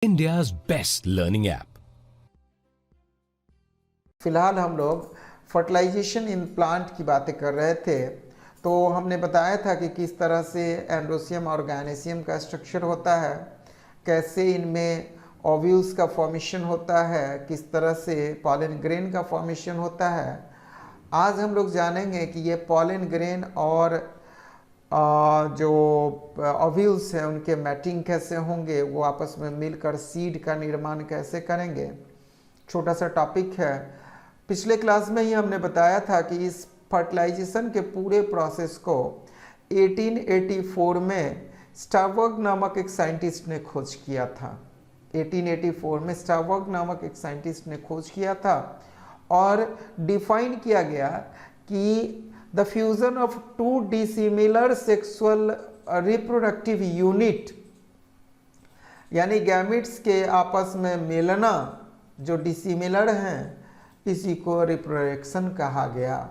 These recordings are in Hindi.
India's best learning app. फिलहाल हम लोग फर्टिलाइजेशन इन प्लांट की बातें कर रहे थे। तो हमने बताया था कि किस तरह से एंड्रोसियम और गायनेसियम का स्ट्रक्चर होता है, कैसे इनमें ओव्यूल्स का फॉर्मेशन होता है, किस तरह से पॉलन ग्रेन का फॉर्मेशन होता है। आज हम लोग जानेंगे कि ये पॉलन ग्रेन और जो ओव्यूल्स हैं उनके मैटिंग कैसे होंगे, वो आपस में मिलकर सीड का निर्माण कैसे करेंगे। छोटा सा टॉपिक है। पिछले क्लास में ही हमने बताया था कि इस फर्टिलाइजेशन के पूरे प्रोसेस को 1884 में स्टारबर्ग नामक एक साइंटिस्ट ने खोज किया था। 1884 में स्टारबर्ग नामक एक साइंटिस्ट ने खोज किया था और डिफाइन किया गया कि the fusion of to dissimilar sexual reproductive unit, यानी गैमिट्स के आपस में मिलना जो डिसिमिलर हैं, इसी को रिप्रोडक्शन कहा गया।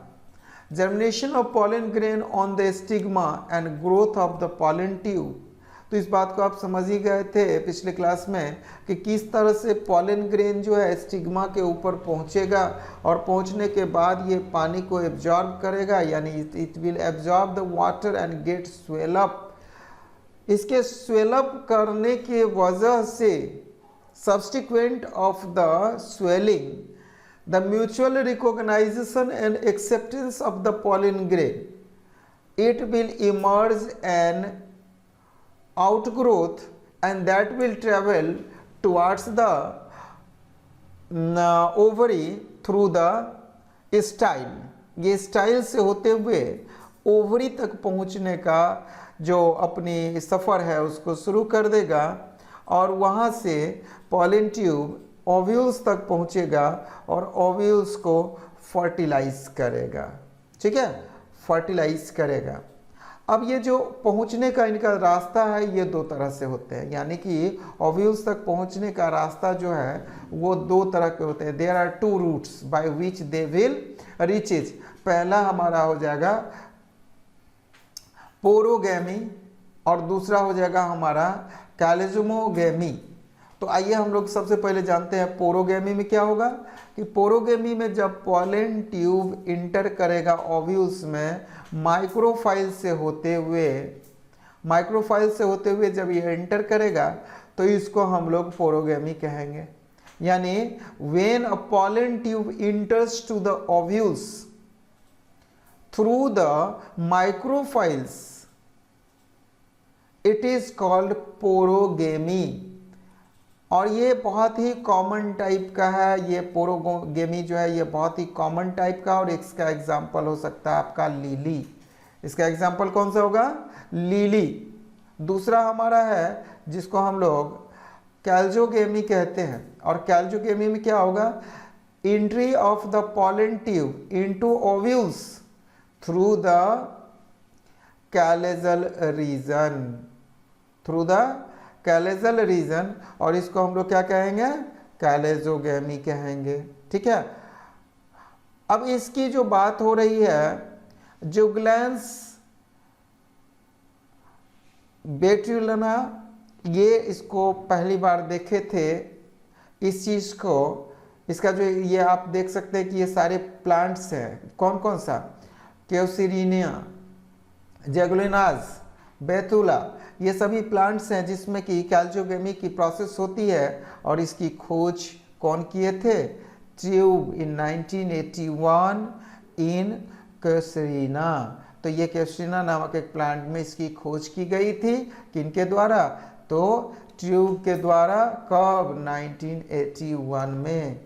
Germination of pollen grain on the stigma and growth of the pollen tube. तो इस बात को आप समझ ही गए थे पिछले क्लास में कि किस तरह से पॉलन ग्रेन जो है स्टिग्मा के ऊपर पहुंचेगा और पहुंचने के बाद ये पानी को एब्जॉर्ब करेगा, यानी it will absorb the water and get swell up. इसके स्वेल अप करने के वजह से subsequent of the swelling, the mutual recognition and acceptance of the pollen grain, it will emerge an outgrowth and that will travel towards the ovary through the style। ये स्टाइल से होते हुए ओवरी तक पहुंचने का जो अपनी सफ़र है उसको शुरू कर देगा और वहाँ से पॉलन ट्यूब ओव्यूल्स तक पहुँचेगा और ओव्यूल्स को फर्टिलाइज करेगा। ठीक है, फर्टिलाइज करेगा। अब ये जो पहुँचने का इनका रास्ता है ये दो तरह से होते हैं, यानी कि ओव्यूल्स तक पहुँचने का रास्ता जो है वो दो तरह के होते हैं। There are two routes by which they will reaches. पहला हमारा हो जाएगा पोरोगैमी और दूसरा हो जाएगा हमारा कैलिजोमोगेमी। तो आइए हम लोग सबसे पहले जानते हैं पोरोगेमी में क्या होगा। कि पोरोगेमी में जब पॉलन ट्यूब इंटर करेगा ओव्यूल्स में माइक्रोफाइल से होते हुए जब ये इंटर करेगा तो इसको हम लोग पोरोगेमी कहेंगे। यानी when a pollen tube enters to the ovules through the micropyles, it is called porogamy. और ये बहुत ही कॉमन टाइप का है। ये पोरोगेमी जो है ये बहुत ही कॉमन टाइप का, और इसका एग्जाम्पल हो सकता है आपका लिली। इसका एग्जाम्पल कौन सा होगा? लिली। दूसरा हमारा है जिसको हम लोग कैल्जोगेमी कहते हैं। और कैल्जोगेमी में क्या होगा? Entry of the pollen tube into ovules through the chalazal region, और इसको हम लोग क्या कहेंगे? कैलेजोगेमी कहेंगे। ठीक है। अब इसकी जो बात हो रही है, जुगलैंस बेट्युलिना, ये इसको पहली बार देखे थे इस चीज को। इसका जो ये आप देख सकते हैं कि ये सारे प्लांट्स हैं। कौन कौन सा? केवसिरिनिया, जेगुलिनाज, बेतुला, ये सभी प्लांट्स हैं जिसमें कि कैल्जोगेमी की प्रोसेस होती है। और इसकी खोज कौन किए थे? ट्यूब इन 1981 इन केवसिरिना। तो ये केवसिरिना नामक एक प्लांट में इसकी खोज की गई थी। किनके द्वारा? तो ट्यूब के द्वारा। कब? 1981 में।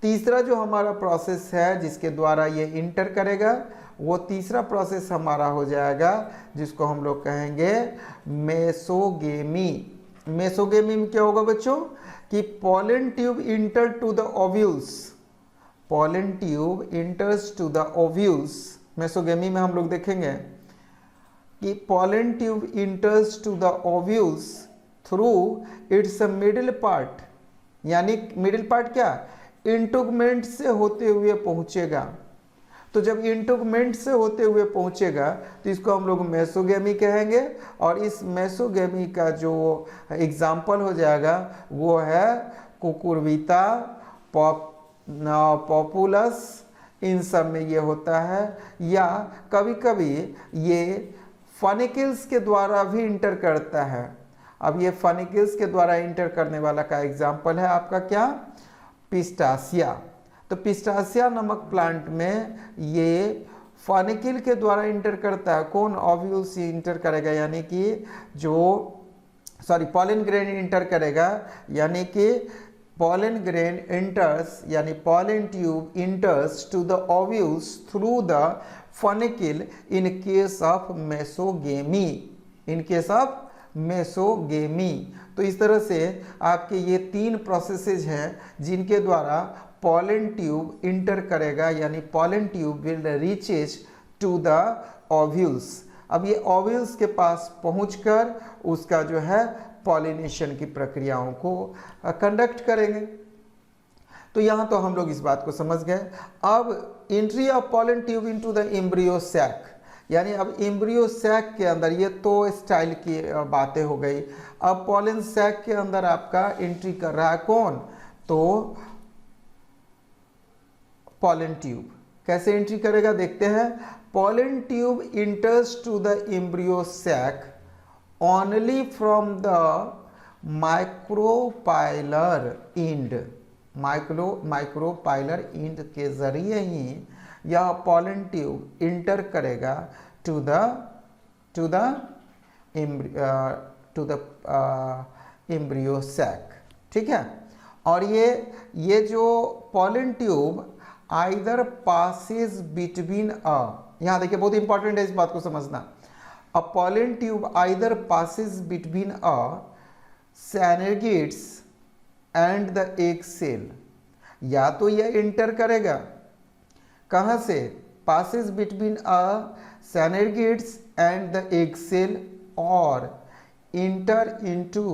तीसरा जो हमारा प्रोसेस है जिसके द्वारा ये इंटर करेगा, वो तीसरा प्रोसेस हमारा हो जाएगा जिसको हम लोग कहेंगे मेसोगेमी। मेसोगेमी में क्या होगा बच्चों? कि pollen tube enter to the ovules, pollen tube enters to the ovules. Mesogamy में हम लोग देखेंगे कि pollen tube enters to the ovules through its middle part. यानी मिडिल पार्ट क्या? इंटुगमेंट से होते हुए पहुंचेगा। तो तो जब इंटरमेंट से होते हुए पहुंचेगा तो इसको हम लोग मेसोगेमी कहेंगे। और इस मेसोगेमी का जो एग्जाम्पल हो जाएगा वो है कुकुरविता, पॉपुलस, इन सब में ये होता है। या कभी कभी ये फनिकल्स के द्वारा भी इंटर करता है। अब ये फनिकल्स के द्वारा इंटर करने वाला का एग्जाम्पल है आपका क्या, पिस्टासिया। तो पिस्टासिया नामक प्लांट में ये फनिकल के द्वारा इंटर करता है। कौन, ओव्यूल से इंटर करेगा, यानी कि जो पॉलन ग्रेन इंटर करेगा, यानी कि pollen grain enters यानी pollen tube enters to the ovules through the funicle in case of mesogamy, in case of mesogamy। तो इस तरह से आपके ये 3 प्रोसेसेज हैं जिनके द्वारा pollen tube इंटर करेगा, यानी pollen tube will reaches to the ovules। अब ये ओव्यूल्स के पास पहुंचकर उसका जो है पॉलिनेशन की प्रक्रियाओं को कंडक्ट करेंगे। तो यहाँ तो हम लोग इस बात को समझ गए। अब entry of pollen tube into the embryo sac, यानी अब एम्ब्रियो सैक के अंदर, ये तो स्टाइल की बातें हो गई। अब पॉलन सैक के अंदर आपका एंट्री कर रहा है कौन, तो पॉलन ट्यूब। कैसे एंट्री करेगा देखते हैं। Pollen tube enters to the embryo sac only from the micropylar end, micropylar end के जरिए ही यह पॉलन ट्यूब इंटर करेगा टू द एम्ब्रियो सैक। ठीक है। और ये जो pollen tube either passes between यहाँ देखिए बहुत इंपॉर्टेंट है इस बात को समझना। A pollen tube either passes between a synergids and the egg cell, या तो यह इंटर करेगा कहाँ से, passes between a synergids and the egg cell, और enter into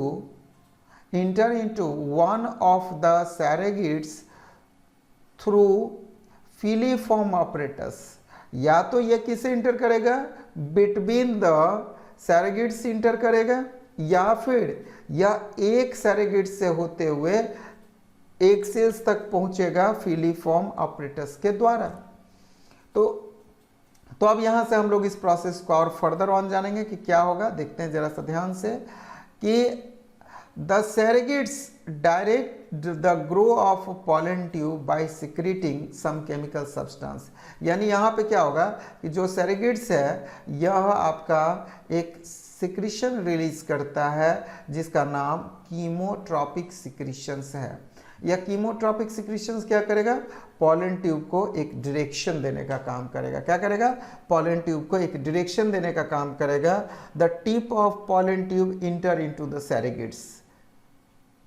one of the synergids through filiform apparatus। या तो यह किसे इंटर करेगा, बिटवीन द सैरोगेट्स इंटर करेगा, या फिर यह एक सैरोगेट से होते हुए एक सेल्स तक पहुंचेगा फिलीफॉर्म ऑपरेटस के द्वारा। तो अब यहां से हम लोग इस प्रोसेस को और फर्दर ऑन जानेंगे कि क्या होगा। देखते हैं जरा सा ध्यान से कि the surrogates direct the grow of pollen tube by secreting some chemical substance. यानी यहाँ पे क्या होगा कि जो सैरोगेट्स है यह आपका एक सिक्रीशन रिलीज करता है जिसका नाम कीमोट्रॉपिक सिक्रीशंस है। यह कीमोट्रॉपिक सिक्रीशंस क्या करेगा, पॉलन ट्यूब को एक डायरेक्शन देने का काम करेगा। क्या करेगा, पॉलन ट्यूब को एक डायरेक्शन देने का काम करेगा। The tip of pollen tube enter into the surrogates,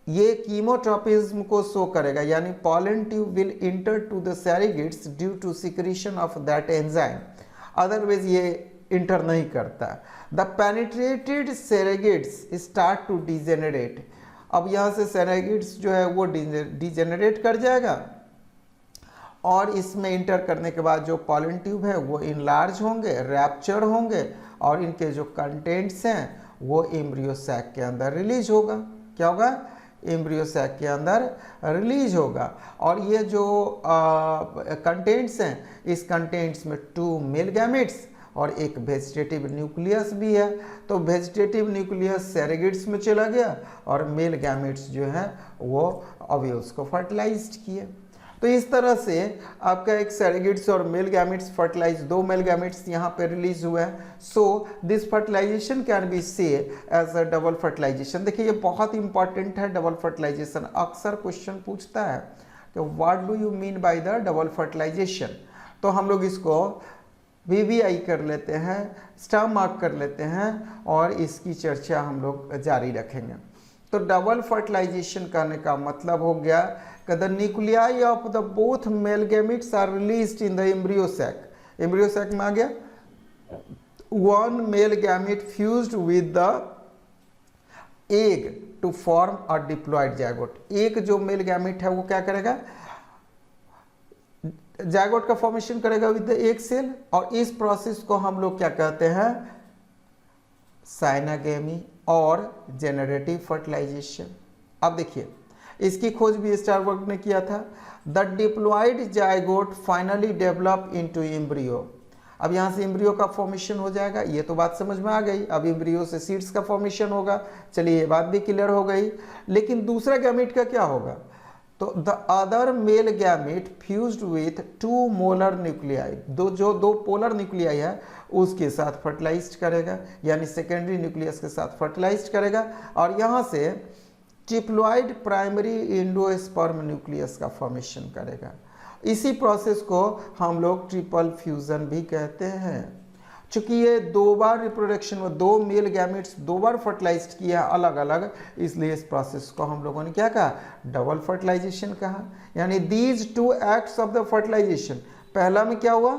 ये कीमोट्रॉपिज्म को शो करेगा, यानी pollen tube will enter to the surrogates due to secretion of that enzyme, otherwise ये इंटर नहीं करता। The penetrated surrogates start to degenerate. अब यहाँ से सैरोगेट्स जो है वो डिजेनरेट कर जाएगा और इसमें इंटर करने के बाद जो पॉलन ट्यूब है वो इनलार्ज होंगे, रैप्चर होंगे और इनके जो कंटेंट्स हैं वो एम्ब्रियो सैक के अंदर रिलीज होगा। क्या होगा, एम्ब्रियो सैक के अंदर रिलीज होगा। और ये जो कंटेंट्स हैं, इस कंटेंट्स में 2 मेल गैमेट्स और एक वेजिटेटिव न्यूक्लियस भी है। तो वेजिटेटिव न्यूक्लियस सैरोगेट्स में चला गया और मेल गैमेट्स जो हैं वो ओव्यूल्स को फर्टिलाइज्ड किए। तो इस तरह से आपका एक सैरोगेट्स और male gametes fertilize, 2 male gametes यहाँ पे रिलीज हुए हैं। So this fertilization can be say as a double fertilization. देखिए ये बहुत इंपॉर्टेंट है डबल फर्टिलाइजेशन। अक्सर क्वेश्चन पूछता है कि what do you mean by the double fertilization. तो हम लोग इसको VVI कर लेते हैं, स्टार मार्क कर लेते हैं और इसकी चर्चा हम लोग जारी रखेंगे। तो डबल फर्टिलाइजेशन करने का मतलब हो गया कि the nuclei of the both male gametes are released in the embryo sac. Embryo sac में आ गया, 1 male gamete fused with the egg to form a diploid zygote. एक जो मेल गैमेट है वो क्या करेगा, जायगोट का फॉर्मेशन करेगा विद एक सेल, और इस प्रोसेस को हम लोग क्या कहते हैं, साइनागेमी और जेनरेटिव फर्टिलाइजेशन। अब देखिए इसकी खोज भी स्टारबर्ग ने किया था। The diploid zygote finally develop into embryo. अब यहाँ से एम्ब्रियो का फॉर्मेशन हो जाएगा, ये तो बात समझ में आ गई। अब एम्ब्रियो से सीड्स का फॉर्मेशन होगा, चलिए ये बात भी क्लियर हो गई। लेकिन दूसरा गैमेट का क्या होगा, तो the other mail gamete fused with 2 molar nuclei, दो पोलर न्यूक्लियाई है उसके साथ फर्टिलाइज करेगा, यानी सेकेंडरी न्यूक्लियस के साथ फर्टिलाइज करेगा, और यहाँ से ट्रिप्लॉइड प्राइमरी एंडोस्पर्म न्यूक्लियस का फॉर्मेशन करेगा। इसी प्रोसेस को हम लोग ट्रिपल फ्यूजन भी कहते हैं। चूंकि ये 2 बार रिप्रोडक्शन में 2 मेल गैमेट्स 2 बार फर्टिलाइज किया अलग अलग, इसलिए इस प्रोसेस को हम लोगों ने क्या कहा, डबल फर्टिलाइजेशन कहा। यानी these 2 acts of the fertilization, पहला में क्या हुआ,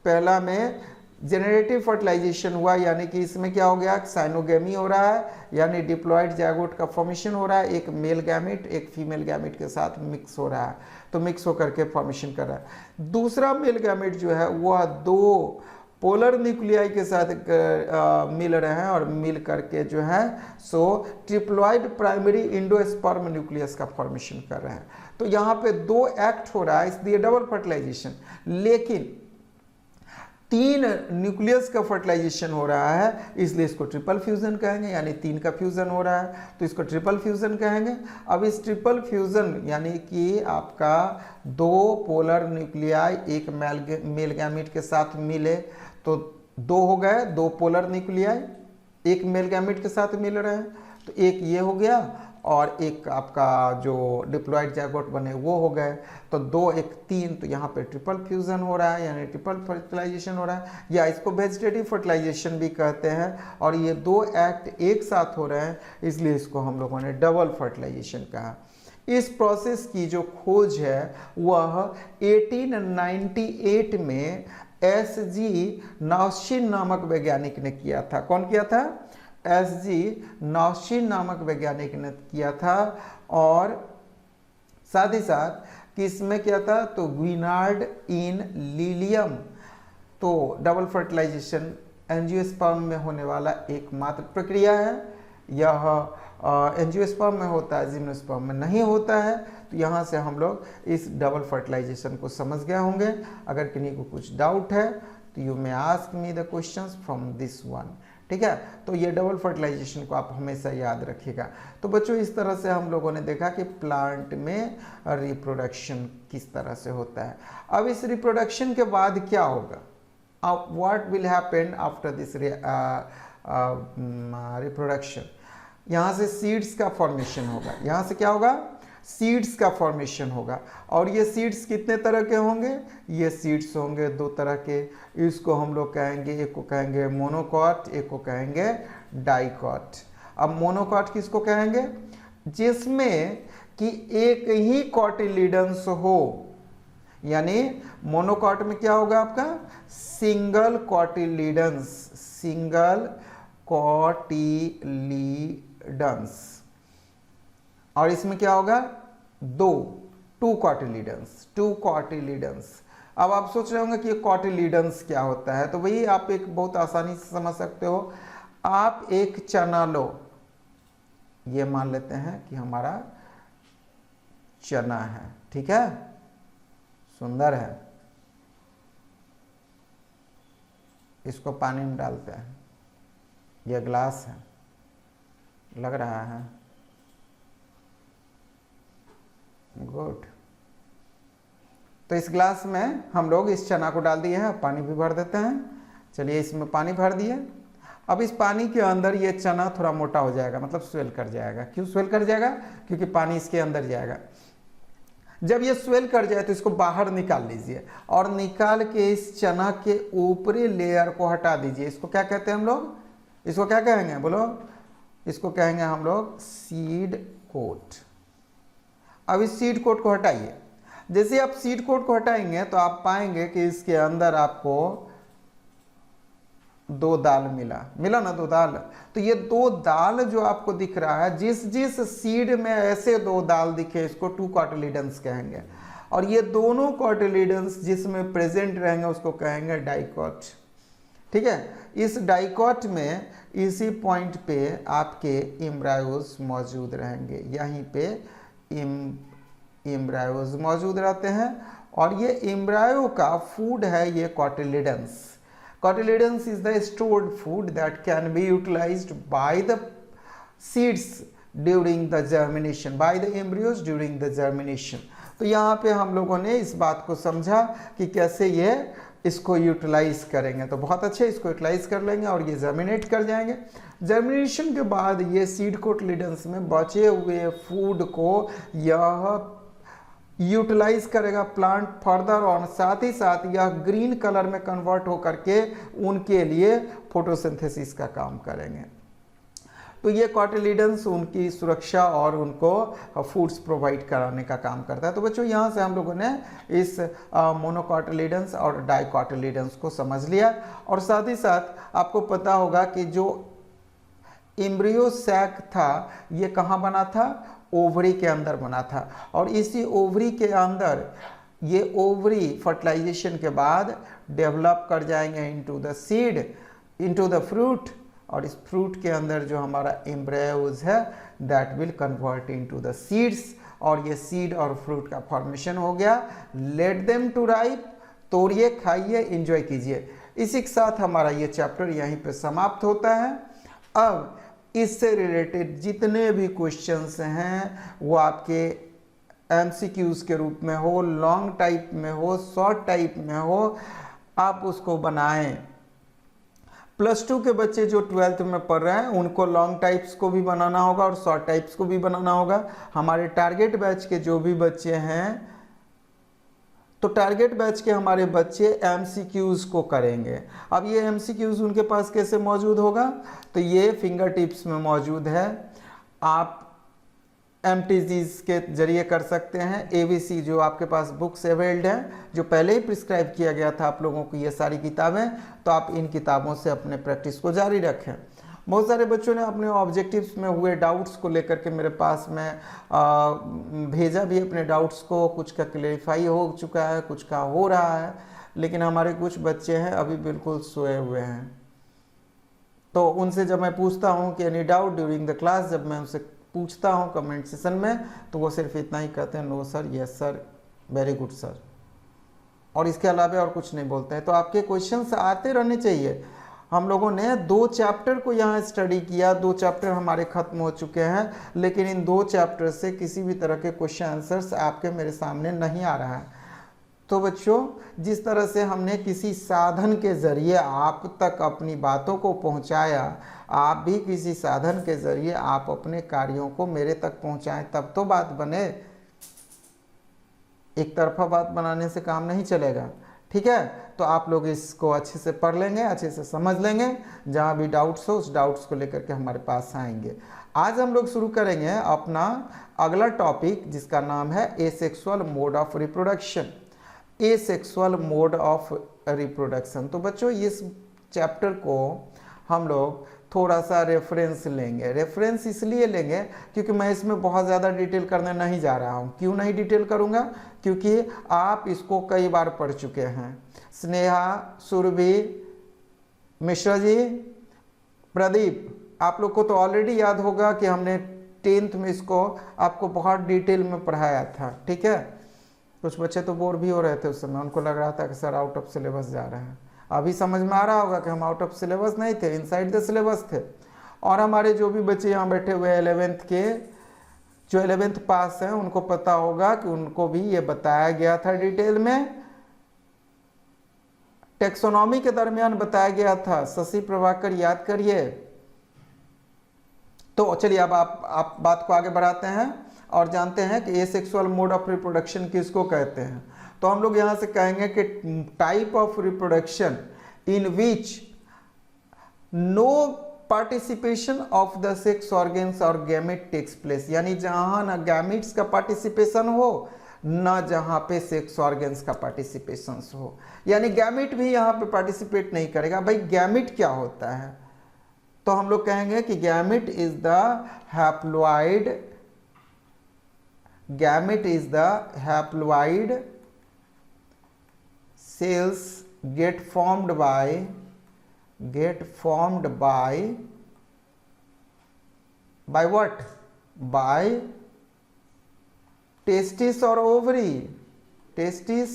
पहला में जेनरेटिव फर्टिलाइजेशन हुआ, यानी कि इसमें क्या हो गया, साइनोगेमी हो रहा है, यानी डिप्लॉयड जायगोट का फॉर्मेशन हो रहा है, एक मेल गैमेट एक फीमेल गैमेट के साथ मिक्स हो रहा है, तो मिक्स होकर के फॉर्मेशन कर रहा है। दूसरा मेल गैमेट जो है वह 2 पोलर न्यूक्लियाई के साथ मिल रहे हैं, और मिल करके जो है सो ट्रिप्लॉइड प्राइमरी एंडोस्पर्म न्यूक्लियस का फॉर्मेशन कर रहे हैं। तो यहाँ पे 2 एक्ट हो रहा है, इसलिए डबल फर्टिलाइजेशन। लेकिन 3 न्यूक्लियस का फर्टिलाइजेशन हो रहा है, इसलिए इसको ट्रिपल फ्यूजन कहेंगे, यानी 3 का फ्यूजन हो रहा है तो इसको ट्रिपल फ्यूजन कहेंगे। अब इस ट्रिपल फ्यूजन यानी कि आपका 2 पोलर न्यूक्लियाई एक मेल गैमेट के साथ मिले तो 2 हो गए, 2 पोलर न्यूक्लियाई एक मेल गैमेट के साथ मिल रहे हैं, तो एक ये हो गया और एक आपका जो डिप्लॉयड जायगोट बने वो हो गए, तो 2 1 3, तो यहाँ पे ट्रिपल फ्यूजन हो रहा है, यानी ट्रिपल फर्टिलाइजेशन हो रहा है, या इसको वेजिटेटिव फर्टिलाइजेशन भी कहते हैं। और ये 2 एक्ट एक साथ हो रहे हैं, इसलिए इसको हम लोगों ने डबल फर्टिलाइजेशन कहा। इस प्रोसेस की जो खोज है वह 1898 में एस.जी. नाउशिन नामक वैज्ञानिक ने किया था। कौन किया था, एस.जी. नाउशिन नामक वैज्ञानिक ने किया था। और साथ ही साथ किसमें किया था, तो ग्विनार्ड इन लीलियम। तो डबल फर्टिलाइजेशन एंजियोस्पर्म में होने वाला एकमात्र प्रक्रिया है। यह एंजियोस्पर्म में होता है, जिम्नोस्पर्म में नहीं होता है। तो यहाँ से हम लोग इस डबल फर्टिलाइजेशन को समझ गए होंगे। अगर किन्हीं को कुछ डाउट है तो you may ask me the questions from this one, ठीक है। तो ये डबल फर्टिलाइजेशन को आप हमेशा याद रखिएगा। तो बच्चों इस तरह से हम लोगों ने देखा कि प्लांट में रिप्रोडक्शन किस तरह से होता है। अब इस रिप्रोडक्शन के बाद क्या होगा, अब what will happen after this reproduction, यहाँ से सीड्स का फॉर्मेशन होगा। यहाँ से क्या होगा, सीड्स का फॉर्मेशन होगा। और ये सीड्स कितने तरह के होंगे, ये सीड्स होंगे 2 तरह के। इसको हम लोग कहेंगे, एक को कहेंगे मोनोकॉट, एक को कहेंगे डाइकॉट। अब मोनोकॉट किसको कहेंगे, जिसमें कि एक ही कॉटिलिडन्स हो, यानी मोनोकॉट में क्या होगा आपका, सिंगल कॉटिलिडन्स, सिंगल कॉटिलिडन्स। और इसमें क्या होगा, 2 कॉटिलिडन्स, 2 कॉटिलिडन्स। अब आप सोच रहे होंगे कि ये कॉटिलिडन्स क्या होता है, तो वही आप एक बहुत आसानी से समझ सकते हो। आप एक चना लो, ये मान लेते हैं कि हमारा चना है, ठीक है, सुंदर है। इसको पानी में डालते हैं, यह ग्लास है, लग रहा है गुड। तो इस ग्लास में हम लोग इस चना को डाल दिए हैं, पानी भी भर देते हैं। चलिए इसमें पानी भर दिए। अब इस पानी के अंदर ये चना थोड़ा मोटा हो जाएगा, मतलब स्वेल कर जाएगा। क्यों स्वेल कर जाएगा, क्योंकि पानी इसके अंदर जाएगा। जब ये स्वेल कर जाए तो इसको बाहर निकाल लीजिए और निकाल के इस चना के ऊपरी लेयर को हटा दीजिए। इसको क्या कहते हैं हम लोग, इसको क्या कहेंगे बोलो, इसको कहेंगे हम लोग सीड कोट। अब इस सीड कोट को हटाइए। जैसे आप सीड कोट को हटाएंगे तो आप पाएंगे कि इसके अंदर आपको 2 दाल मिला ना, 2 दाल। तो ये 2 दाल जो आपको दिख रहा है, जिस जिस सीड में ऐसे 2 दाल दिखे इसको 2 कॉटिलिडन्स कहेंगे। और ये दोनों कॉटिलिडन्स जिसमें प्रेजेंट रहेंगे उसको कहेंगे डाइकॉट। ठीक है, इस डाइकॉट में इसी पॉइंट पे आपके एम्ब्रायोज मौजूद रहेंगे, यहीं पे एम्ब्रायोज मौजूद रहते हैं। और ये एम्ब्रायो का फूड है ये cotyledons. Cotyledons is the stored food that can be utilized by the seeds during the germination, by the embryos during the germination. तो यहाँ पे हम लोगों ने इस बात को समझा कि कैसे ये इसको यूटिलाइज करेंगे। तो बहुत अच्छे, इसको यूटिलाइज कर लेंगे और ये जर्मिनेट कर जाएंगे। जर्मिनेशन के बाद ये सीड कोटिलिडन्स में बचे हुए फूड को यह यूटिलाइज करेगा प्लांट फर्दर, और साथ ही साथ यह ग्रीन कलर में कन्वर्ट होकर के उनके लिए फोटोसिंथेसिस का काम करेंगे। तो ये कॉटिलिडन्स उनकी सुरक्षा और उनको फूड्स प्रोवाइड कराने का काम करता है। तो बच्चों यहाँ से हम लोगों ने इस मोनोकॉटिलिडन्स और डाइकॉटिलिडन्स को समझ लिया। और साथ ही साथ आपको पता होगा कि जो एम्ब्रियो सैक था ये कहाँ बना था, ओवरी के अंदर बना था। और इसी ओवरी के अंदर ये ओवरी फर्टिलाइजेशन के बाद डेवलप कर जाएंगे into the seed, into the fruit, और इस फ्रूट के अंदर जो हमारा एम्ब्रायोज है that will convert into the seeds, और ये सीड और फ्रूट का फॉर्मेशन हो गया। लेट देम टू राइप, तोड़िए, खाइए, एंजॉय कीजिए। इसी के साथ हमारा ये चैप्टर यहीं पे समाप्त होता है। अब इससे रिलेटेड जितने भी क्वेश्चंस हैं वो आपके एमसीक्यूज के रूप में हो, लॉन्ग टाइप में हो, शॉर्ट टाइप में हो, आप उसको बनाएं। +2 के बच्चे जो 12th में पढ़ रहे हैं उनको लॉन्ग टाइप्स को भी बनाना होगा और शॉर्ट टाइप्स को भी बनाना होगा। हमारे टारगेट बैच के जो भी बच्चे हैं, तो टारगेट बैच के हमारे बच्चे एमसीक्यूज को करेंगे। अब ये एमसीक्यूज उनके पास कैसे मौजूद होगा, तो ये फिंगर टिप्स में मौजूद है। आप MTGs के जरिए कर सकते हैं। ABC जो आपके पास बुक्स अवेल्ड हैं, जो पहले ही प्रिस्क्राइब किया गया था आप लोगों को ये सारी किताबें, तो आप इन किताबों से अपने प्रैक्टिस को जारी रखें। बहुत सारे बच्चों ने अपने ऑब्जेक्टिव्स में हुए डाउट्स को लेकर के मेरे पास में भेजा भी अपने डाउट्स को। कुछ का क्लेरिफाई हो चुका है, कुछ का हो रहा है, लेकिन हमारे कुछ बच्चे हैं अभी बिल्कुल सोए हुए हैं। तो उनसे जब मैं पूछता हूँ कि any doubt during the class, जब मैं उनसे पूछता हूँ कमेंट सेशन में, तो वो सिर्फ इतना ही कहते हैं, no sir, yes sir, very good sir, और इसके अलावा और कुछ नहीं बोलते हैं। तो आपके क्वेश्चंस आते रहने चाहिए। हम लोगों ने 2 चैप्टर को यहाँ स्टडी किया, 2 चैप्टर हमारे खत्म हो चुके हैं, लेकिन इन 2 चैप्टर से किसी भी तरह के क्वेश्चन आंसर्स आपके मेरे सामने नहीं आ रहा है। तो बच्चों, जिस तरह से हमने किसी साधन के ज़रिए आप तक अपनी बातों को पहुंचाया, आप भी किसी साधन के ज़रिए आप अपने कार्यों को मेरे तक पहुंचाएं, तब तो बात बने। एक तरफा बात बनाने से काम नहीं चलेगा। ठीक है, तो आप लोग इसको अच्छे से पढ़ लेंगे, अच्छे से समझ लेंगे। जहाँ भी डाउट्स हो उस डाउट्स को लेकर के हमारे पास आएंगे। आज हम लोग शुरू करेंगे अपना अगला टॉपिक, जिसका नाम है asexual mode of reproduction. Asexual mode of reproduction. तो बच्चों, इस चैप्टर को हम लोग थोड़ा सा रेफरेंस लेंगे। रेफरेंस इसलिए लेंगे क्योंकि मैं इसमें बहुत ज़्यादा डिटेल करने नहीं जा रहा हूँ। क्यों नहीं डिटेल करूँगा, क्योंकि आप इसको कई बार पढ़ चुके हैं। स्नेहा, सुरभि, मिश्रा जी, प्रदीप, आप लोग को तो ऑलरेडी याद होगा कि हमने 10th में इसको आपको बहुत डिटेल में पढ़ाया था। ठीक है, कुछ बच्चे तो बोर भी हो रहे थे उस समय, उनको लग रहा था कि सर आउट ऑफ सिलेबस जा रहे हैं। अभी समझ में आ रहा होगा कि हम आउट ऑफ सिलेबस नहीं थे, इनसाइड द सिलेबस थे। और हमारे जो भी बच्चे यहाँ बैठे हुए 11th के, जो 11th पास हैं, उनको पता होगा कि उनको भी ये बताया गया था डिटेल में। टेक्सोनॉमी के दरमियान बताया गया था। शशि प्रभाकर, याद करिए। तो चलिए अब आप बात को आगे बढ़ाते हैं और जानते हैं कि एसेक्सुअल मोड ऑफ रिप्रोडक्शन किसको कहते हैं। तो हम लोग यहाँ से कहेंगे कि type of reproduction in which no participation of the sex organs और गैमेट टेक्स प्लेस, यानी जहां ना गैमेट्स का पार्टिसिपेशन हो, ना जहां पे सेक्स ऑर्गन्स का पार्टिसिपेशन हो। यानी गैमेट भी यहाँ पे पार्टिसिपेट नहीं करेगा। भाई गैमेट क्या होता है, तो हम लोग कहेंगे कि gamete is the haploid gamete is the haploid cells get formed by what? By testis और ओवरी, टेस्टिस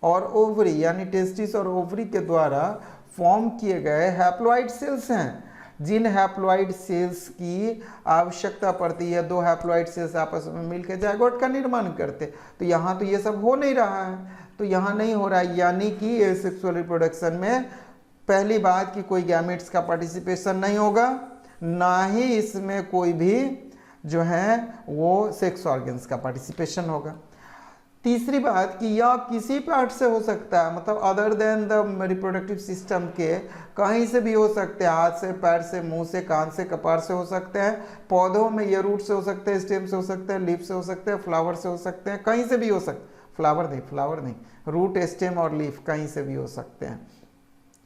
और ओवरी, यानी टेस्टिस और ओवरी के द्वारा फॉर्म किए गए हैप्लॉइड सेल्स हैं, जिन हैप्लॉइड सेल्स की आवश्यकता पड़ती है, दो हैप्लॉइड सेल्स आपस में मिलकर जायगोट का निर्माण करते। तो यहाँ तो ये सब हो नहीं रहा है, तो यहाँ नहीं हो रहा है, यानी कि एसेक्सुअल रिप्रोडक्शन में पहली बात कि कोई गैमेट्स का पार्टिसिपेशन नहीं होगा, ना ही इसमें कोई भी जो है वो सेक्स ऑर्गन्स का पार्टिसिपेशन होगा। तीसरी बात कि यह किसी पार्ट से हो सकता है, मतलब other then the reproductive system के कहीं से भी हो सकते हैं, हाथ से, पैर से, मुंह से, कान से, कपार से हो सकते हैं, पौधों में ये रूट से हो सकते हैं, स्टेम से हो सकते हैं, लीफ से हो सकते हैं, फ्लावर से हो सकते हैं, कहीं से भी हो सकते, फ्लावर नहीं, रूट, स्टेम और लीफ कहीं से भी हो सकते हैं।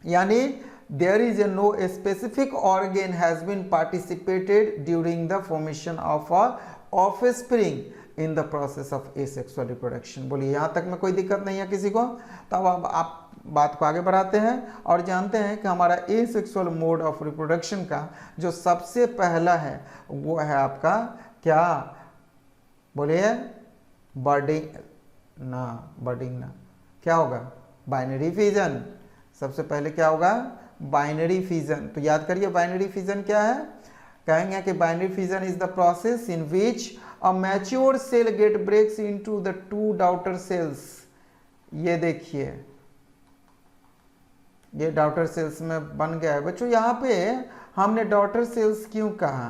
यानी there is a no specific organ has been participated during the formation of a offspring in the process of asexual reproduction। बोलिए यहाँ तक में कोई दिक्कत नहीं है किसी को? तो अब आप बात को आगे बढ़ाते हैं और जानते हैं कि हमारा एसेक्सुअल मोड ऑफ रिप्रोडक्शन का जो सबसे पहला है वो है आपका क्या? बोलिए बर्डिंग ना, क्या होगा? Binary fission. सबसे पहले क्या होगा? Binary fission. तो याद करिए बाइनरी फिजन क्या है? कहेंगे कि binary fission is the process in which a mature cell get breaks into the two daughter cells. ये देखिए, ये डॉटर सेल्स में बन गया है बच्चों। यहाँ पे हमने डॉटर सेल्स क्यों कहा?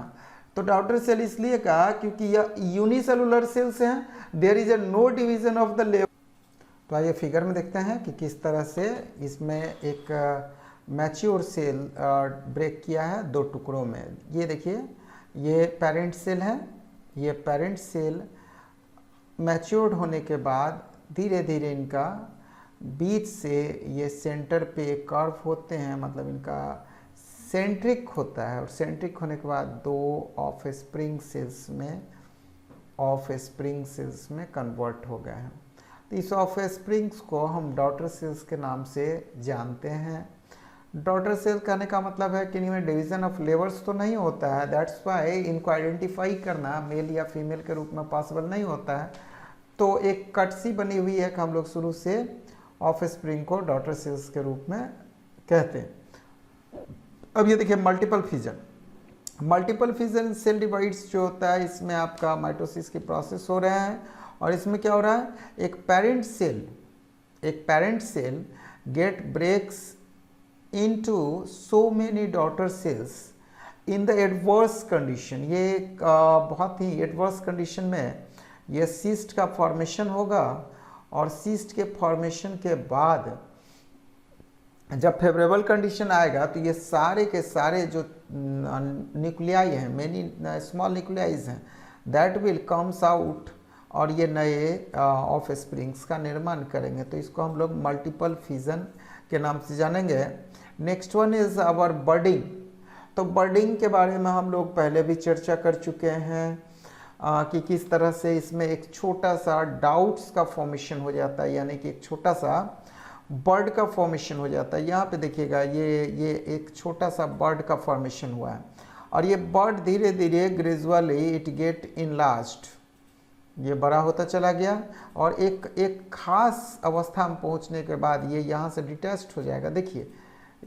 तो डॉटर सेल इसलिए कहा क्योंकि यह यूनिसेलुलर सेल्स हैं, there is a no division of the level. तो आइए फिगर में देखते हैं कि किस तरह से इसमें एक मैच्योर सेल ब्रेक किया है दो टुकड़ों में। ये देखिए, ये पेरेंट सेल है, ये पेरेंट सेल मैच्योर्ड होने के बाद धीरे धीरे इनका बीच से ये सेंटर पे कर्व होते हैं, मतलब इनका सेंट्रिक होता है, और सेंट्रिक होने के बाद दो ऑफ स्प्रिंग सेल्स में कन्वर्ट हो गए हैं। तो इस ऑफ स्प्रिंग्स को हम डॉटर सेल्स के नाम से जानते हैं। डॉटर सेल कहने का मतलब है कि इनमें डिवीजन ऑफ लेवर्स तो नहीं होता है, दैट्स वाई इनको आइडेंटिफाई करना मेल या फीमेल के रूप में पॉसिबल नहीं होता है। तो एक कटसी बनी हुई है कि हम लोग शुरू से ऑफ स्प्रिंग को डॉटर सेल्स के रूप में कहते हैं। अब ये देखिए मल्टीपल फिजन सेल डिवाइड्स जो होता है, इसमें आपका माइटोसिस की प्रोसेस हो रहा है, और इसमें क्या हो रहा है? एक parent cell get breaks into so many daughter cells in the adverse condition। ये एक बहुत ही एडवर्स कंडीशन में ये सिस्ट का फॉर्मेशन होगा, और सिस्ट के फॉर्मेशन के बाद जब फेवरेबल कंडीशन आएगा तो ये सारे के सारे जो न्यूक्लियाई हैं, मेनी स्मॉल न्यूक्लियाइज हैं, दैट विल कम्स आउट, और ये नए ऑफ स्प्रिंग्स का निर्माण करेंगे। तो इसको हम लोग मल्टीपल फिजन के नाम से जानेंगे। Next one is our budding. तो बर्डिंग के बारे में हम लोग पहले भी चर्चा कर चुके हैं कि किस तरह से इसमें एक छोटा सा डाउट्स का फॉर्मेशन हो जाता है, यानी कि एक छोटा सा बर्ड का फॉर्मेशन हो जाता है। यहाँ पे देखिएगा, ये एक छोटा सा बर्ड का फॉर्मेशन हुआ है, और ये बर्ड धीरे धीरे ग्रेजुअली इट गेट इनलार्ज्ड, ये बड़ा होता चला गया, और एक खास अवस्था में पहुंचने के बाद ये यहाँ से डिटैच्ड हो जाएगा। देखिए,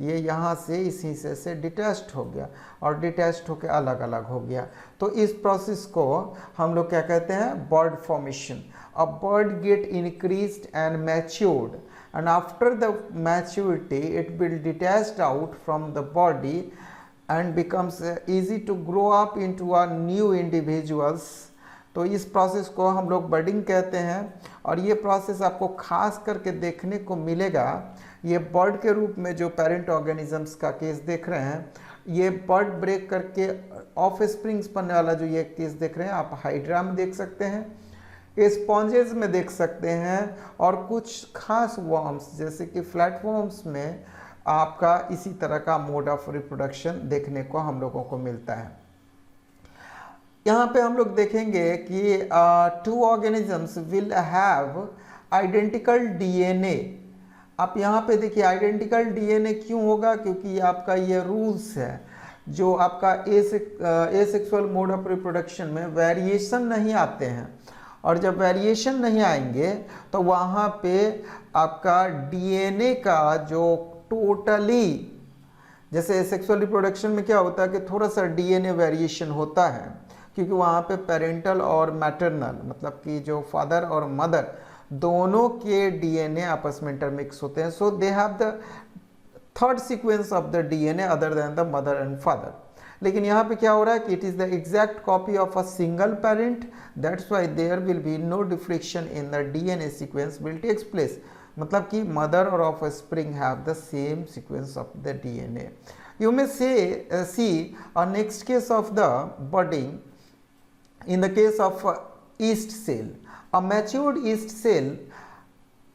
ये यहाँ से इस हिस्से से डिटैच्ड हो गया, और डिटैच्ड होकर अलग अलग हो गया। तो इस प्रोसेस को हम लोग क्या कहते हैं? Bud formation. A bud get increased and matured, and after the maturity it will detached out from the body and becomes easy to grow up into a new individuals. तो इस प्रोसेस को हम लोग बर्डिंग कहते हैं, और ये प्रोसेस आपको खास करके देखने को मिलेगा। ये बर्ड के रूप में जो पेरेंट ऑर्गेनिजम्स का केस देख रहे हैं, ये बर्ड ब्रेक करके ऑफ स्प्रिंग्स बनने वाला जो ये केस देख रहे हैं, आप हाइड्रा में देख सकते हैं, स्पॉन्जेस में देख सकते हैं, और कुछ खास वर्म्स जैसे कि फ्लैटफॉर्म्स में आपका इसी तरह का मोड ऑफ रिप्रोडक्शन देखने को हम लोगों को मिलता है। यहाँ पे हम लोग देखेंगे कि to organisms will have identical DNA. आप यहाँ पे देखिए आइडेंटिकल डीएनए क्यों होगा, क्योंकि आपका ये रूल्स है जो आपका एसेक्सुअल मोड ऑफ रिप्रोडक्शन में वेरिएशन नहीं आते हैं, और जब वेरिएशन नहीं आएंगे तो वहाँ पे आपका डीएनए का जो टोटली, जैसे सेक्सुअल रिप्रोडक्शन में क्या होता है कि थोड़ा सा डीएनए वेरिएशन होता है, क्योंकि वहाँ पे पेरेंटल और मैटरनल मतलब कि जो फादर और मदर दोनों के डीएनए आपस में इंटरमिक्स होते हैं, so they have the third sequence of the DNA other then the mother and father. लेकिन यहाँ पे क्या हो रहा है कि it is the exact copy of a single parent, that's why there will be no diffraction in the DNA sequence will takes place. मतलब कि मदर और offspring have the same sequence of the DNA. You may say see a next case of the budding in the case of yeast cell. A matured yeast cell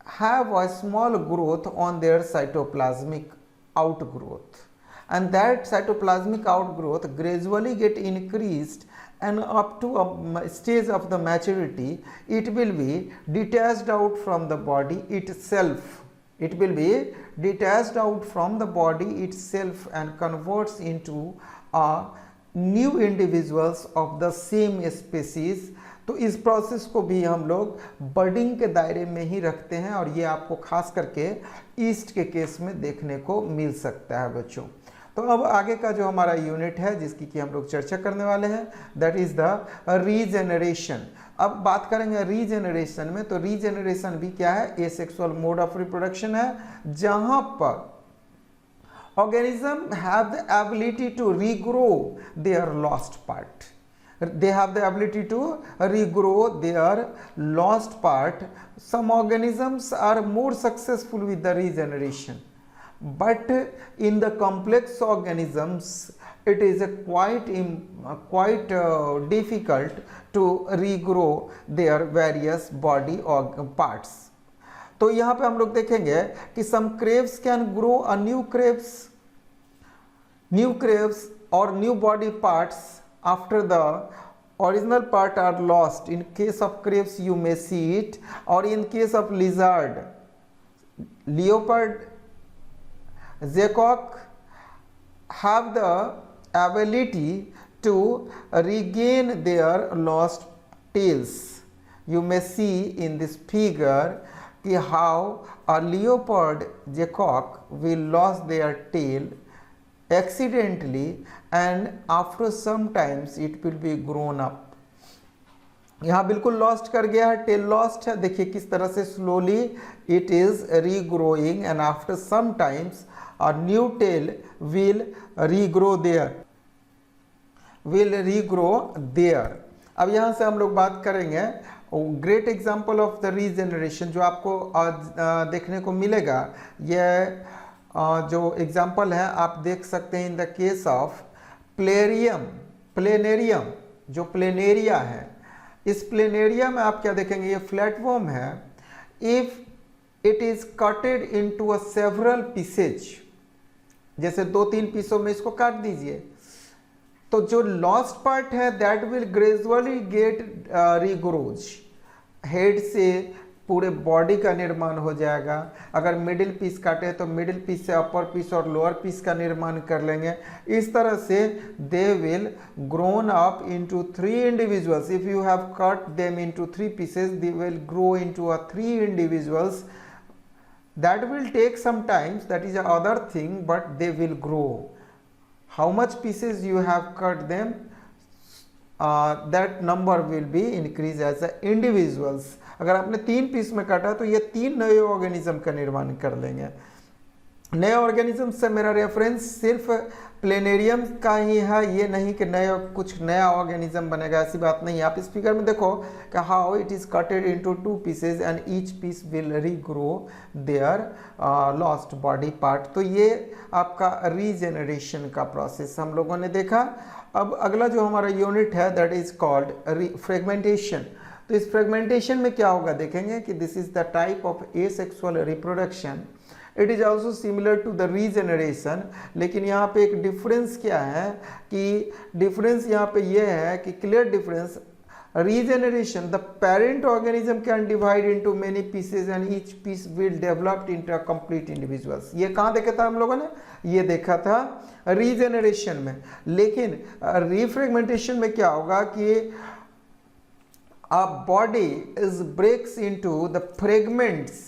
have a small growth on their cytoplasmic outgrowth, and that cytoplasmic outgrowth gradually get increased, and up to a stage of the maturity it will be detached out from the body itself. It will be detached out from the body itself and converts into a new individuals of the same species. तो इस प्रोसेस को भी हम लोग बडिंग के दायरे में ही रखते हैं, और ये आपको खास करके ईस्ट के केस में देखने को मिल सकता है बच्चों। तो अब आगे का जो हमारा यूनिट है जिसकी कि हम लोग चर्चा करने वाले हैं, दैट इज द रीजेनरेशन। अब बात करेंगे रीजेनरेशन में, तो रीजेनरेशन भी क्या है, एसेक्सुअल मोड ऑफ रिप्रोडक्शन है, जहां पर organism have the ability to regrow their lost part. They have the ability to regrow their lost part. Some organisms are more successful with the regeneration, but in the complex organisms it is quite difficult to regrow their various body or parts. तो यहाँ पे हम लोग देखेंगे कि some crabes can grow a new crabs or new body parts after the original part are lost. In case of crabes you may see it, or in case of lizard, leopard, geckos have the ability to regain their lost tails. You may see in this figure how a leopard geckos will lose their tail accidentally, and after some times it will be grown up. यहाँ बिल्कुल लॉस्ट कर गया है, टेल लॉस्ट है, देखिए किस तरह से slowly it is regrowing, and after some times a new tail will regrow there. अब यहाँ से हम लोग बात करेंगे great example of the regeneration जो आपको देखने को मिलेगा। यह जो एग्जाम्पल है आप देख सकते हैं इन द केस ऑफ प्लेनेरियम, जो प्लेनेरिया है। इस प्लेनेरिया में आप क्या देखेंगे, ये फ्लैटवर्म है। If it is cutted into a several pieces, जैसे 2-3 पीसों में इसको काट दीजिए, तो जो लॉस्ट पार्ट है that will gradually get regrows. Head से पूरे बॉडी का निर्माण हो जाएगा। अगर मिडिल पीस काटे तो मिडिल पीस से अपर पीस और लोअर पीस का निर्माण कर लेंगे। इस तरह से they will grown up into 3 individuals. If you have cut them into 3 pieces they will grow into a 3 individuals. That will take some time, that is other thing, but they will grow. How much pieces you have cut them, that number will be increased as a individuals. अगर आपने 3 पीस में काटा तो ये 3 नए ऑर्गेनिज्म का निर्माण कर लेंगे। नए ऑर्गेनिज्म से मेरा रेफरेंस सिर्फ प्लेनेरियम का ही है, ये नहीं कि कुछ नया ऑर्गेनिज्म बनेगा, ऐसी बात नहीं है। आप इस फिगर में देखो कि how it is cutted into 2 pieces and each piece will regrow their lost body part. तो ये आपका रीजेनरेशन का प्रोसेस हम लोगों ने देखा। अब अगला जो हमारा यूनिट है दैट इज कॉल्ड फ्रेगमेंटेशन। तो इस फ्रेगमेंटेशन में क्या होगा देखेंगे कि this is the type of asexual reproduction it is also similar to the regeneration. लेकिन यहाँ पे एक डिफरेंस क्या है कि डिफरेंस यहाँ पे ये है कि clear difference, regeneration, the parent organism can divide into many pieces and each piece will develop into a complete individuals। ये कहाँ देखा था हम लोगों ने, ये देखा था रीजेनरेशन में। लेकिन रिफ्रेगमेंटेशन में क्या होगा कि a body is breaks into the fragments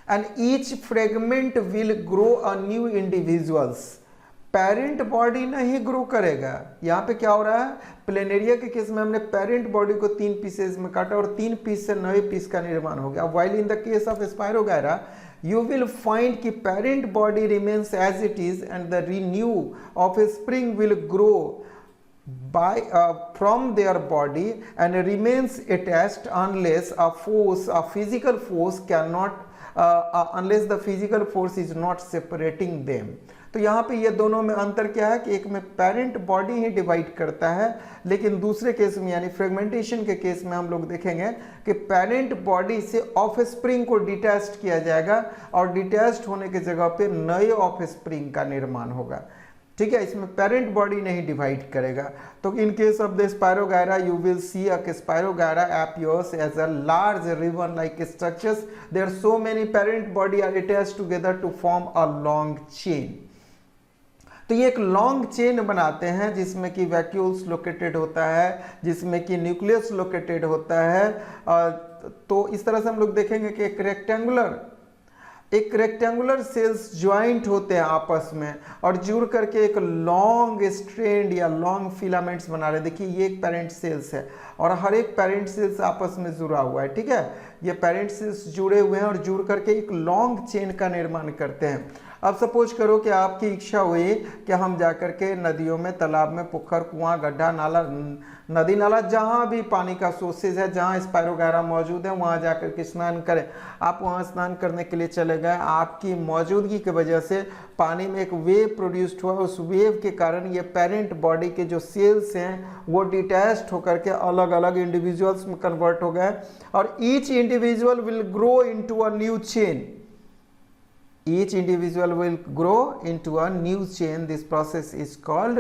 and each fragment will grow a new individuals। Parent body नहीं ग्रो करेगा। यहाँ पे क्या हो रहा है, प्लेनेरिया के केस में हमने पेरेंट बॉडी को 3 पीसेज में काटा और 3 पीस से नए पीस का निर्माण हो गया। While in the case of spirogyra you will find कि parent body remains as it is and the renew of a spring will grow by from their body and remains attached unless a force, a physical force cannot unless the physical force is not separating them। तो यहाँ पे ये दोनों में अंतर क्या है कि एक में पेरेंट बॉडी ही डिवाइड करता है, लेकिन दूसरे केस में यानी फ्रेगमेंटेशन के केस में हम लोग देखेंगे कि पेरेंट बॉडी से ऑफ स्प्रिंग को डिटैच्ड किया जाएगा और डिटैच्ड होने की जगह पे नए ऑफ स्प्रिंग का निर्माण होगा। ठीक है, इसमें पेरेंट बॉडी नहीं डिवाइड करेगा। तो in case of the spirogyra you will see a spirogyra appears as a large ribbon like structures। There are so many parent body are attached together to form a long chain। तो ये एक लॉन्ग चेन बनाते हैं जिसमें कि वैक्यूल्स लोकेटेड होता है, जिसमें कि न्यूक्लियस लोकेटेड होता है। तो इस तरह से हम लोग देखेंगे कि एक रेक्टेंगुलर सेल्स ज्वाइंट होते हैं आपस में और जुड़ करके एक लॉन्ग स्ट्रैंड या लॉन्ग फिलामेंट्स बना रहे हैं। देखिए ये एक पेरेंट सेल्स है और हर एक पेरेंट सेल्स आपस में जुड़ा हुआ है। ठीक है, ये पेरेंट सेल्स जुड़े हुए हैं और जुड़ करके एक लॉन्ग चेन का निर्माण करते हैं। अब सपोज करो कि आपकी इच्छा हुई कि हम जाकर के नदियों में, तालाब में, पोखर, कुआं, गड्ढा, नाला, नदी नाला, जहाँ भी पानी का सोर्सेज है, जहाँ स्पायरोगायरा मौजूद है, वहाँ जाकर के स्नान करें। आप वहाँ स्नान करने के लिए चले गए, आपकी मौजूदगी की वजह से पानी में एक वेव प्रोड्यूस्ड हुआ। उस वेव के कारण ये पेरेंट बॉडी के जो सेल्स हैं वो डिटैच्ड होकर के अलग अलग इंडिविजुअल्स में कन्वर्ट हो गए और each individual will grow into a new chain. Each individual will grow into a new chain। This process is called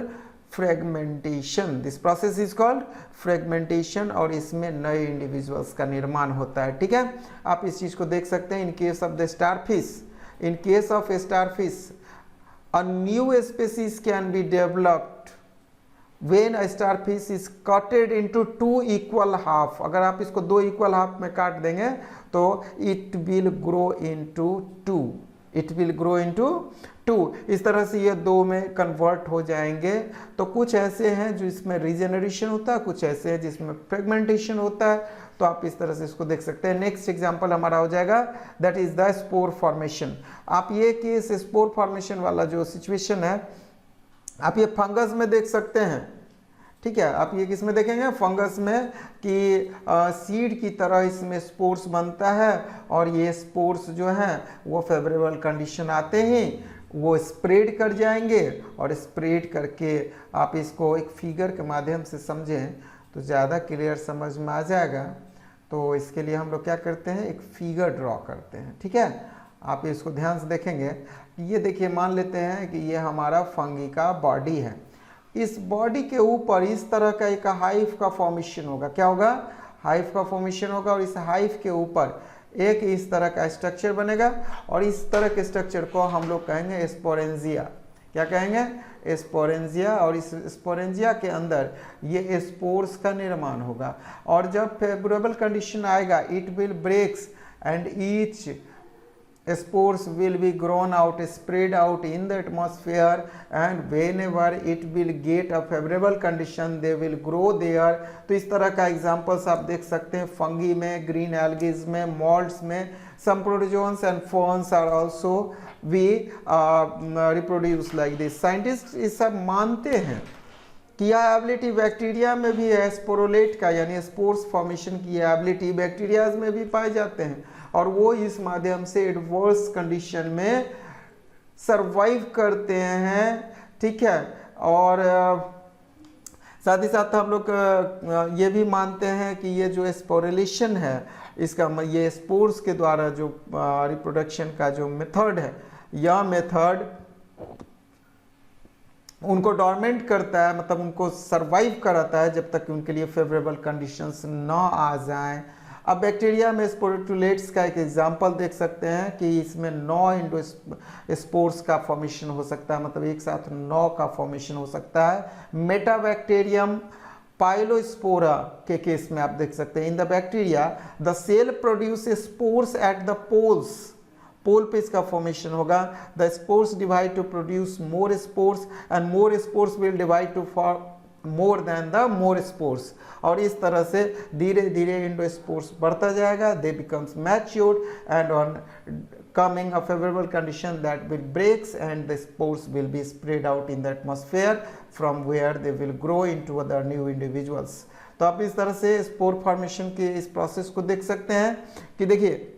fragmentation। This process is called fragmentation और इसमें नए इंडिविजुअल्स का निर्माण होता है। ठीक है, आप इस चीज को देख सकते हैं। In case of the starfish, in case of starfish a new species can be developed when a starfish is cutted into 2 equal half। अगर आप इसको 2 इक्वल हाफ में काट देंगे तो it will grow into 2। It will grow into 2। इस तरह से ये 2 में कन्वर्ट हो जाएंगे। तो कुछ ऐसे हैं जो इसमें रीजेनरेशन होता है, कुछ ऐसे हैं जिसमें फ्रेगमेंटेशन होता है। तो आप इस तरह से इसको देख सकते हैं। नेक्स्ट एग्जांपल हमारा हो जाएगा that is the spore formation. आप ये केस स्पोर फॉर्मेशन वाला जो सिचुएशन है आप ये फंगस में देख सकते हैं। ठीक है, आप ये किस में देखेंगे, फंगस में, कि सीड की तरह इसमें स्पोर्स बनता है और ये स्पोर्स जो हैं वो फेवरेबल कंडीशन आते ही वो स्प्रेड कर जाएंगे और स्प्रेड करके आप इसको एक फिगर के माध्यम से समझें तो ज़्यादा क्लियर समझ में आ जाएगा। तो इसके लिए हम लोग क्या करते हैं, एक फिगर ड्रॉ करते हैं। ठीक है, आप इसको ध्यान से देखेंगे। ये देखिए, मान लेते हैं कि ये हमारा फंगी का बॉडी है। इस बॉडी के ऊपर इस तरह का एक हाइव का फॉर्मेशन होगा। क्या होगा, हाइव का फॉर्मेशन होगा और इस हाइव के ऊपर एक इस तरह का स्ट्रक्चर बनेगा और इस तरह के स्ट्रक्चर को हम लोग कहेंगे स्पोरेंजिया। क्या कहेंगे, स्पोरेंजिया। और इस स्पोरेंजिया के अंदर ये स्पोर्स का निर्माण होगा और जब फेवरेबल कंडीशन आएगा it will breaks and each spores will be grown out, spread out in the atmosphere, and whenever it will get a favorable condition they will grow there। तो इस तरह का एग्जांपल्स आप देख सकते हैं फंगी में, ग्रीन एल्गीज में, मॉल्ड्स में। some protozoans and ferns are also we reproduce like this। Scientist इस सब मानते हैं कि यह एबिलिटी बैक्टीरिया में भी है, स्पोरोलेट का यानी स्पोर्स फॉर्मेशन की एबिलिटी बैक्टीरियाज में भी पाए जाते हैं और वो इस माध्यम से एडवर्स कंडीशन में सरवाइव करते हैं। ठीक है, और साथ ही साथ हम लोग ये भी मानते हैं कि ये जो स्पोरेलेशन है इसका ये स्पोर्स के द्वारा जो रिप्रोडक्शन का जो मेथड है यह मेथड उनको डोरमेंट करता है, मतलब उनको सरवाइव कराता है जब तक उनके लिए फेवरेबल कंडीशंस ना आ जाएं। अब बैक्टीरिया में स्पोरेटुलेट्स का एक एग्जांपल देख सकते हैं कि इसमें 9 इंडो स्पोर्स का फॉर्मेशन हो सकता है, मतलब एक साथ 9 का फॉर्मेशन हो सकता है। मेटाबैक्टीरियम पाइलोस्पोरा के केस में आप देख सकते हैं, in the bacteria the cell produce spores at the poles, pole पे इसका फॉर्मेशन होगा। The spores divide to produce more spores and more spores will divide to for more then the more spores, और इस तरह से धीरे धीरे इंडोस्पोर्स बढ़ता जाएगा, they becomes matured and on coming a favorable condition that will breaks and the spores will be spread out in the atmosphere from where they will grow into other new individuals। तो आप इस तरह से स्पोर फॉर्मेशन के इस प्रोसेस को देख सकते हैं कि देखिए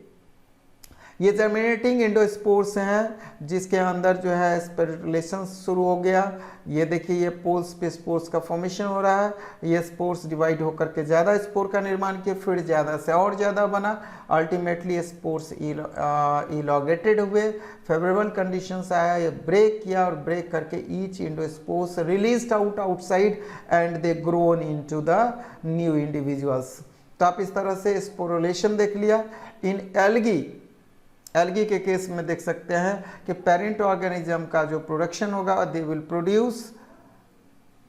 ये जर्मिनेटिंग इंडोस्पोर्स हैं जिसके अंदर जो है स्पेरुलेशन शुरू हो गया। ये देखिए ये पोल्स पे स्पोर्स का फॉर्मेशन हो रहा है, ये स्पोर्स डिवाइड होकर के ज़्यादा स्पोर का निर्माण किए, फिर ज़्यादा से और ज़्यादा बना, अल्टीमेटली स्पोर्स इलॉगेटेड हुए, फेवरेबल कंडीशंस आया, ये ब्रेक किया और ब्रेक करके each endospores released outside and they grown into the new individuals. तो आप इस तरह से स्पोरुलेशन देख लिया। इन एल्गी के केस में देख सकते हैं कि पेरेंट ऑर्गेनिज्म का जो प्रोडक्शन होगा दे विल प्रोड्यूस,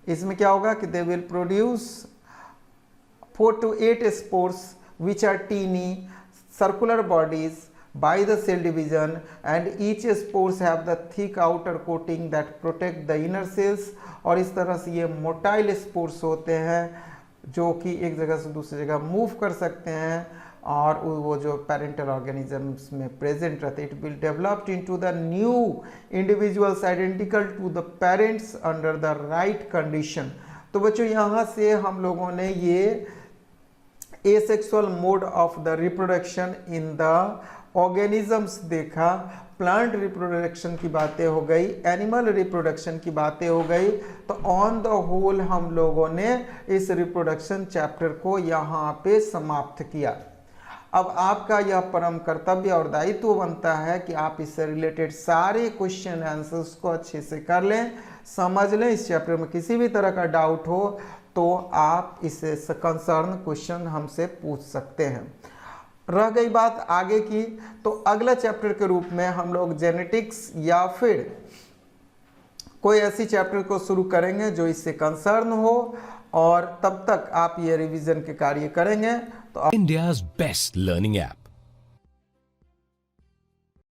इसमें क्या होगा कि they will produce 4 to 8 spores which are teeny circular bodies by the cell division and each spores have the thick outer coating that protect the inner cells। और इस तरह से ये मोटाइल स्पोर्स होते हैं जो कि एक जगह से दूसरी जगह मूव कर सकते हैं और वो जो पेरेंटल ऑर्गेनिजम्स में प्रेजेंट रहते हैं, it will developed into the new individuals identical to the parents under the right condition. तो बच्चों यहाँ से हम लोगों ने ये asexual mode of the reproduction in the organisms देखा, प्लांट रिप्रोडक्शन की बातें हो गई, एनिमल रिप्रोडक्शन की बातें हो गई। तो ऑन द होल हम लोगों ने इस रिप्रोडक्शन चैप्टर को यहाँ पे समाप्त किया। अब आपका यह परम कर्तव्य और दायित्व बनता है कि आप इससे रिलेटेड सारे क्वेश्चन आंसर्स को अच्छे से कर लें, समझ लें। इस चैप्टर में किसी भी तरह का डाउट हो तो आप इससे कंसर्न क्वेश्चन हमसे पूछ सकते हैं। रह गई बात आगे की, तो अगला चैप्टर के रूप में हम लोग जेनेटिक्स या फिर कोई ऐसी चैप्टर को शुरू करेंगे जो इससे कंसर्न हो, और तब तक आप ये रिवीजन के कार्य करेंगे। तो India's best learning app.